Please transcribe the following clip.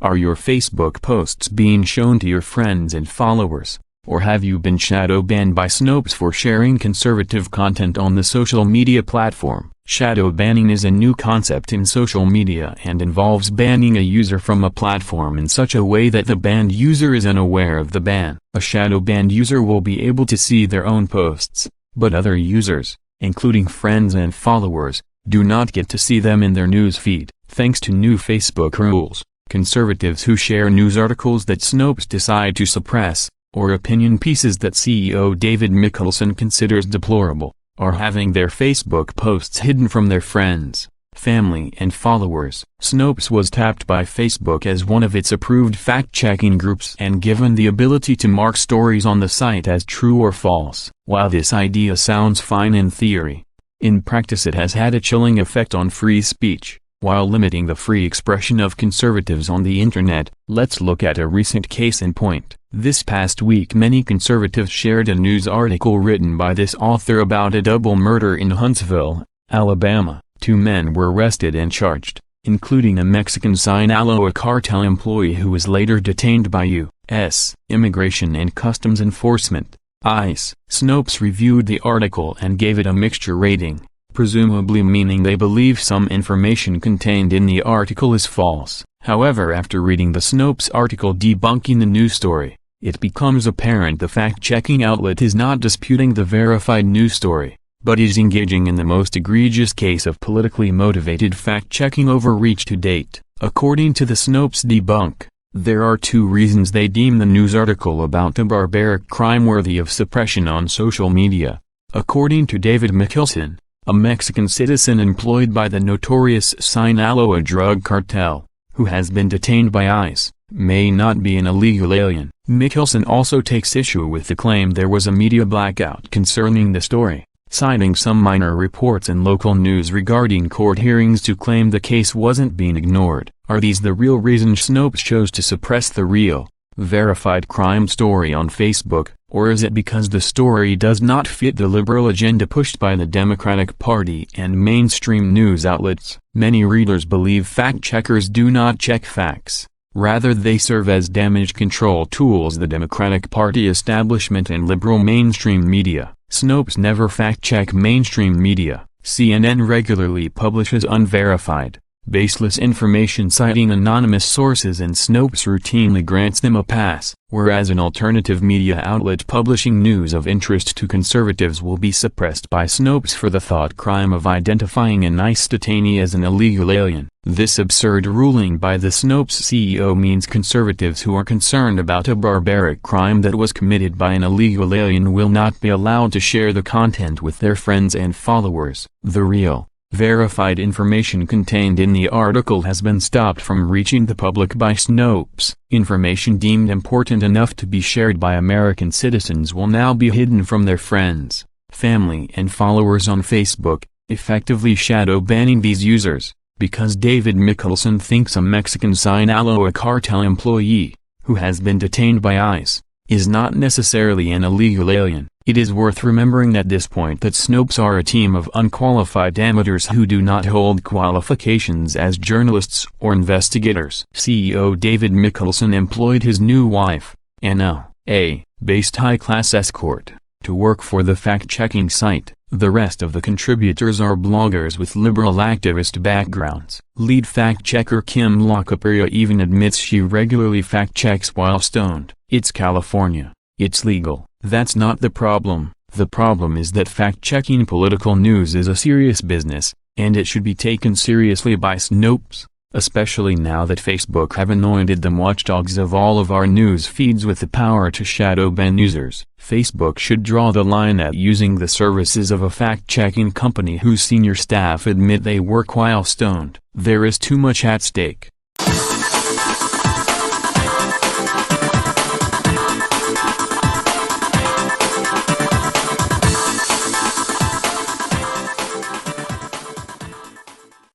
Are your Facebook posts being shown to your friends and followers? Or have you been shadow banned by Snopes for sharing conservative content on the social media platform? Shadow banning is a new concept in social media and involves banning a user from a platform in such a way that the banned user is unaware of the ban. A shadow banned user will be able to see their own posts, but other users, including friends and followers, do not get to see them in their news feed. Thanks to new Facebook rules, conservatives who share news articles that Snopes decide to suppress, or opinion pieces that CEO David Mikkelson considers deplorable, are having their Facebook posts hidden from their friends, family and followers. Snopes was tapped by Facebook as one of its approved fact-checking groups and given the ability to mark stories on the site as true or false. While this idea sounds fine in theory, in practice it has had a chilling effect on free speech, while limiting the free expression of conservatives on the internet. Let's look at a recent case in point. This past week many conservatives shared a news article written by this author about a double murder in Huntsville, Alabama. 2 men were arrested and charged, including a Mexican Sinaloa cartel employee who was later detained by U.S. Immigration and Customs Enforcement, ICE. Snopes reviewed the article and gave it a mixture rating, presumably meaning they believe some information contained in the article is false. However, after reading the Snopes article debunking the news story, it becomes apparent the fact-checking outlet is not disputing the verified news story, but is engaging in the most egregious case of politically motivated fact-checking overreach to date. According to the Snopes debunk, there are 2 reasons they deem the news article about a barbaric crime worthy of suppression on social media. According to David Mikkelson, a Mexican citizen employed by the notorious Sinaloa drug cartel, who has been detained by ICE, may not be an illegal alien. Mikkelson also takes issue with the claim there was a media blackout concerning the story, citing some minor reports in local news regarding court hearings to claim the case wasn't being ignored. Are these the real reasons Snopes chose to suppress the real, verified crime story on Facebook, or is it because the story does not fit the liberal agenda pushed by the Democratic Party and mainstream news outlets? Many readers believe fact-checkers do not check facts. Rather, they serve as damage control tools the Democratic Party establishment and liberal mainstream media. Snopes never fact-check mainstream media. CNN regularly publishes unverified, baseless information citing anonymous sources, and Snopes routinely grants them a pass, whereas an alternative media outlet publishing news of interest to conservatives will be suppressed by Snopes for the thought crime of identifying an ICE detainee as an illegal alien. This absurd ruling by the Snopes CEO means conservatives who are concerned about a barbaric crime that was committed by an illegal alien will not be allowed to share the content with their friends and followers. The real, verified information contained in the article has been stopped from reaching the public by Snopes. Information deemed important enough to be shared by American citizens will now be hidden from their friends, family and followers on Facebook, effectively shadow banning these users. Because David Mikkelson thinks a Mexican Sinaloa cartel employee, who has been detained by ICE, is not necessarily an illegal alien. It is worth remembering at this point that Snopes are a team of unqualified amateurs who do not hold qualifications as journalists or investigators. CEO David Mikkelson employed his new wife, an LA-based high-class escort, to work for the fact-checking site. The rest of the contributors are bloggers with liberal activist backgrounds. Lead fact-checker Kim Lacaperia even admits she regularly fact-checks while stoned. It's California. It's legal. That's not the problem. The problem is that fact-checking political news is a serious business, and it should be taken seriously by Snopes, especially now that Facebook have anointed them watchdogs of all of our news feeds with the power to shadow ban users. Facebook should draw the line at using the services of a fact-checking company whose senior staff admit they work while stoned. There is too much at stake.